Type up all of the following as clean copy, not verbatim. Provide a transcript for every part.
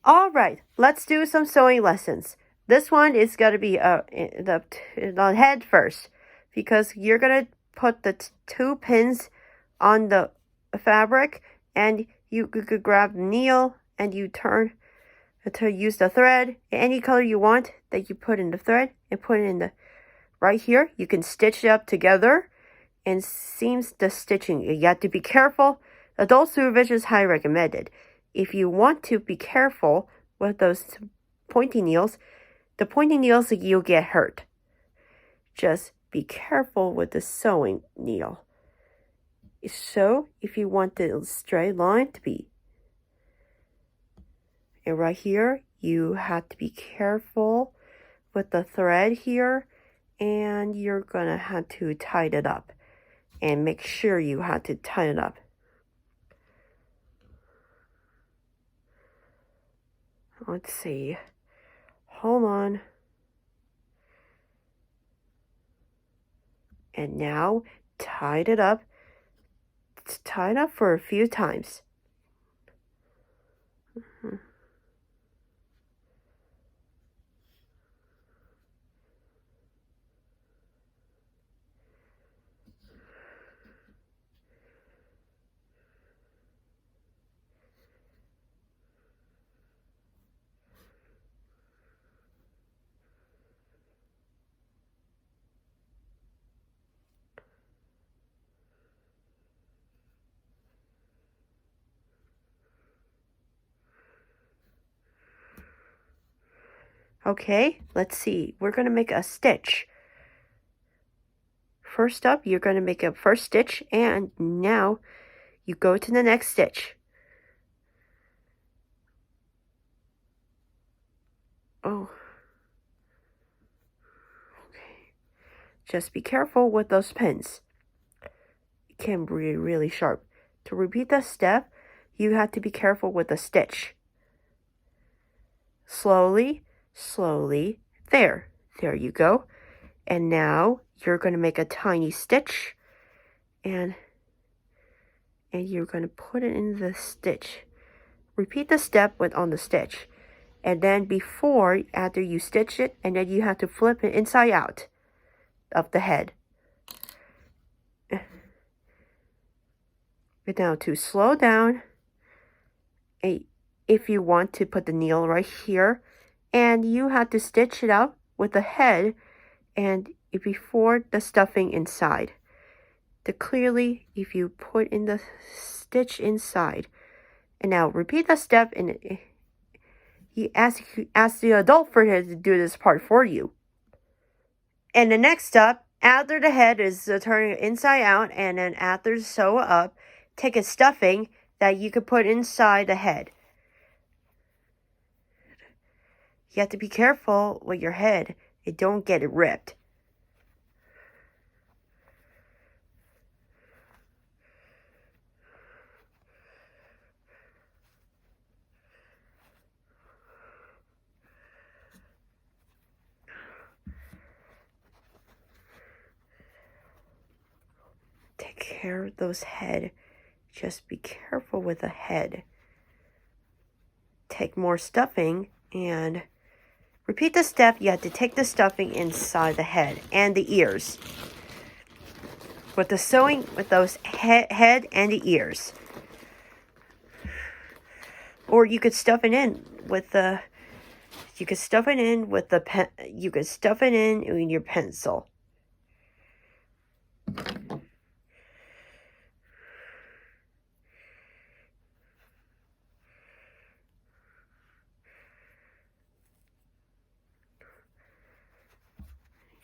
All right, let's do some sewing lessons. This one is going to be the head first, because you're going to put the two pins on the fabric, and you could grab the needle and you turn to use the thread, any color you want that you put in the thread, and put it in the right here. You can stitch it up together, and seams the stitching. You have to be careful. Adult supervision is highly recommended. If you want to be careful with those pointy needles, the pointy needles, you'll get hurt. Just be careful with the sewing needle. So if you want the straight line to be, and right here, you have to be careful with the thread here, and you're gonna have to tie it up, and make sure you have to tie it up. Let's see. Hold on. And now tie it up. Tie it up for a few times. Okay, let's see. We're going to make a stitch. First up, you're going to make a first stitch, and now you go to the next stitch. Oh. Okay. Just be careful with those pins. It can be really sharp. To repeat the step, you have to be careful with the stitch. Slowly. Slowly. There you go. And now you're going to make a tiny stitch, and you're going to put it in the stitch. Repeat the step on the stitch, and then after you stitch it, and then you have to flip it inside out of the head. But now to slow down, if you want to put the needle right here, and you have to stitch it out with the head and before the stuffing inside. Clearly, if you put in the stitch inside, and now repeat the step, and you ask the adult for him to do this part for you. And the next step, after the head is turning it inside out, and then after sew up, take a stuffing that you could put inside the head. You have to be careful with your head. Don't get it ripped. Take care of those head. Just be careful with the head. Take more stuffing and repeat the step. You have to take the stuffing inside the head and the ears. With the sewing, with those head and the ears. Or you could stuff it in with the, you could stuff it in with the pen, you could stuff it in your pencil.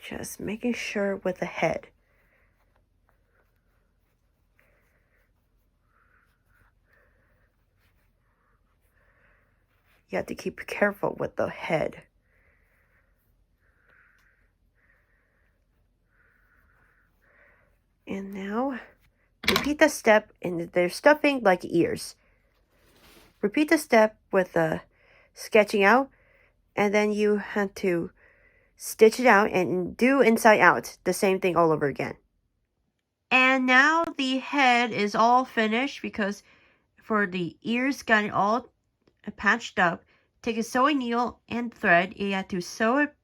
Just making sure with the head. You have to keep careful with the head. And now, repeat the step, and they're stuffing like ears. Repeat the step with the sketching out, and then you have to stitch it out and do inside out. The same thing all over again. And now the head is all finished, because for the ears got it all patched up. take a sewing needle and thread. You have to sew it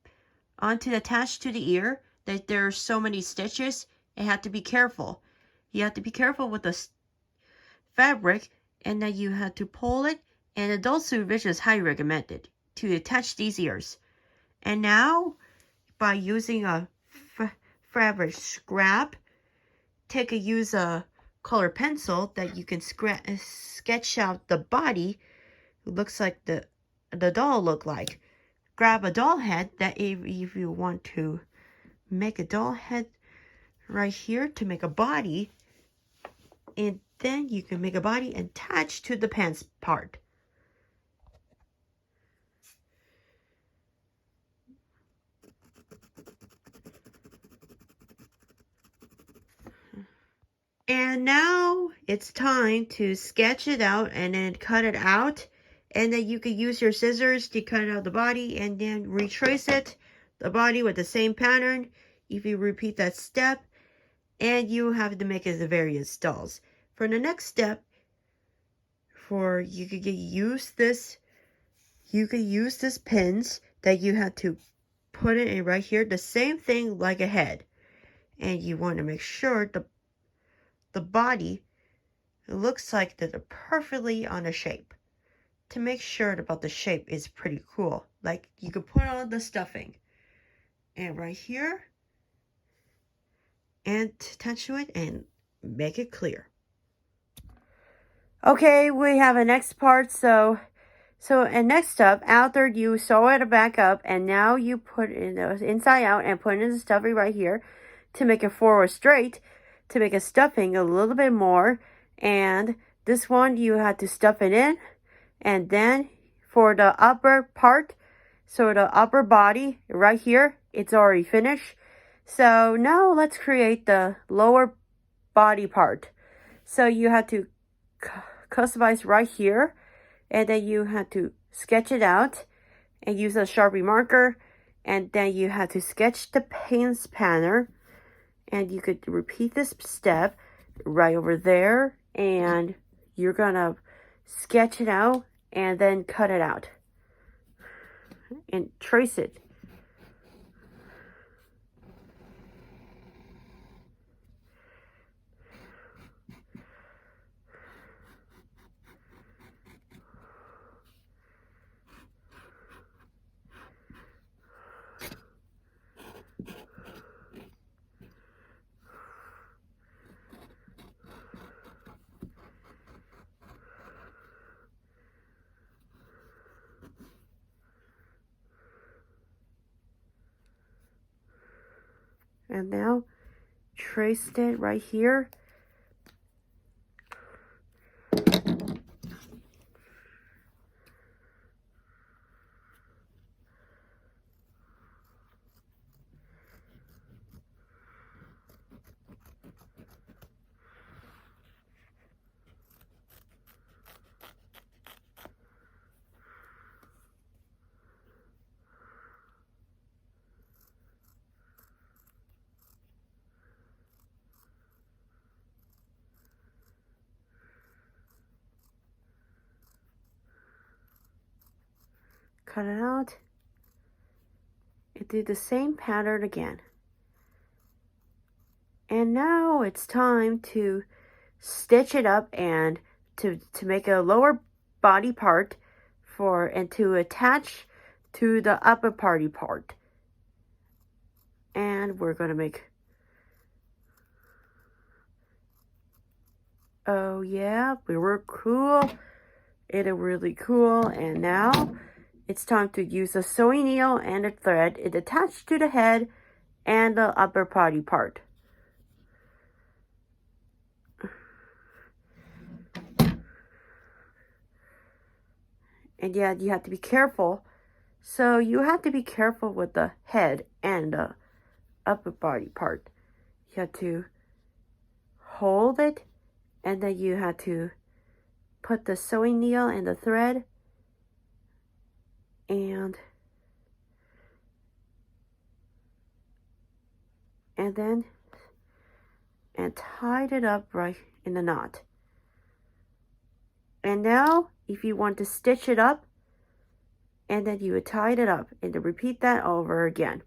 onto attached to the ear. That there are so many stitches. You have to be careful. You have to be careful with the fabric, and then you have to pull it. And adult supervision is highly recommended to attach these ears. And now, by using a fabric scrap, use a color pencil that you can sketch out the body. It looks like the doll look like. Grab a doll head that if you want to make a doll head right here to make a body, and then you can make a body attached to the pants part. And now it's time to sketch it out and then cut it out. And then you can use your scissors to cut out the body and then retrace the body with the same pattern. If you repeat that step, and you have to make it the various dolls. For the next step, you could use this pins that you have to put it in right here. The same thing like a head. And you want to make sure the body looks like they're perfectly on a shape. To make sure about the shape is pretty cool. Like you could put on the stuffing. And right here. And attach to it and make it clear. Okay, we have a next part. And next up, after you sew it back up, and now you put it inside out and put in the stuffing right here to make it forward straight, to make a stuffing a little bit more. And this one you have to stuff it in, and then for the upper part, so the upper body right here, it's already finished. So now let's create the lower body part. So you have to customize right here, and then you have to sketch it out and use a Sharpie marker, and then you have to sketch the pants pattern, and you could repeat this step right over there, and you're gonna sketch it out and then cut it out and trace it. And now traced it right here. Cut it out. And do the same pattern again. And now it's time to stitch it up and to make a lower body part and to attach to the upper body part. And we're going to make, oh yeah, we were cool. It is really cool. And now it's time to use a sewing needle and a thread. It attached to the head and the upper body part. And yeah, you have to be careful. So you have to be careful with the head and the upper body part. You have to hold it, and then you have to put the sewing needle and the thread and then tied it up right in the knot. And now if you want to stitch it up, and then you would tie it up and then repeat that over again.